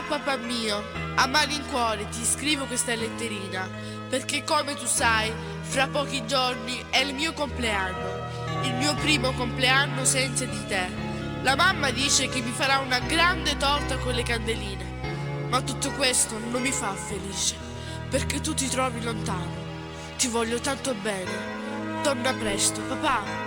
papà mio, a malincuore ti scrivo questa letterina, perché come tu sai, fra pochi giorni è il mio compleanno, il mio primo compleanno senza di te. La mamma dice che mi farà una grande torta con le candeline, ma tutto questo non mi fa felice, perché tu ti trovi lontano. Ti voglio tanto bene. Torna presto, papà.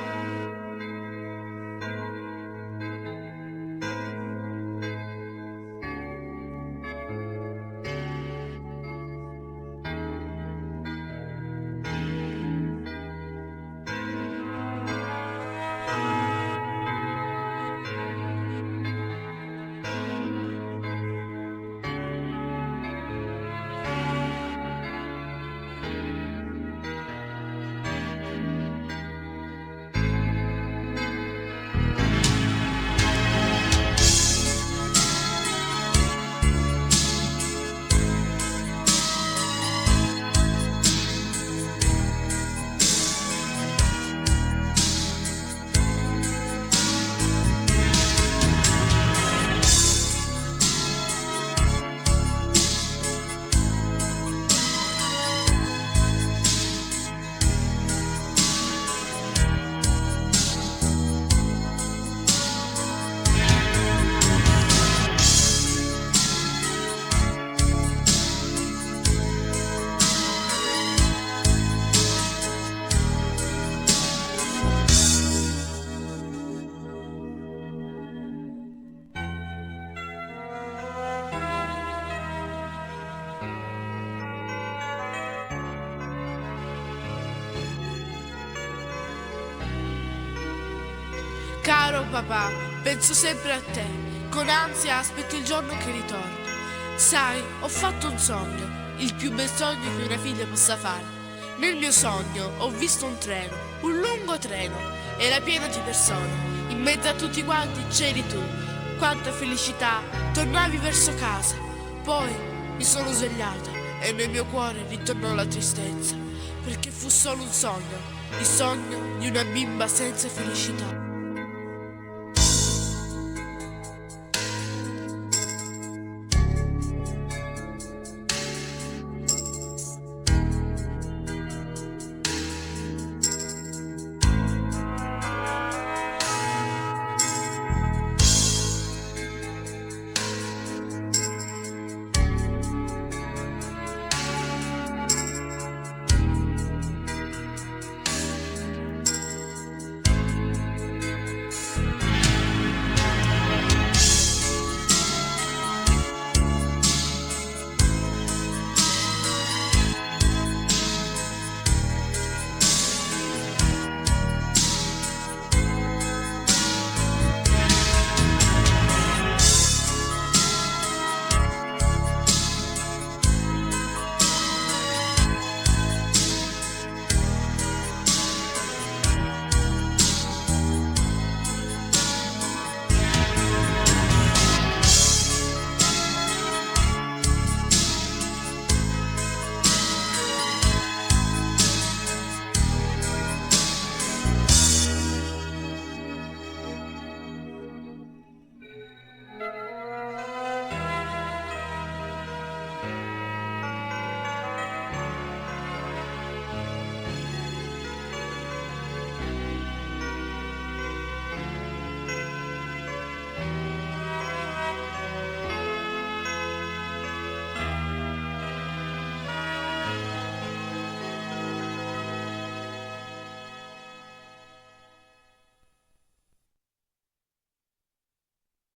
Caro papà, penso sempre a te, con ansia aspetto il giorno che ritorni. Sai, ho fatto un sogno, il più bel sogno che una figlia possa fare. Nel mio sogno ho visto un treno, un lungo treno, era pieno di persone, in mezzo a tutti quanti c'eri tu. Quanta felicità, tornavi verso casa. Poi mi sono svegliata e nel mio cuore ritornò la tristezza, perché fu solo un sogno, il sogno di una bimba senza felicità.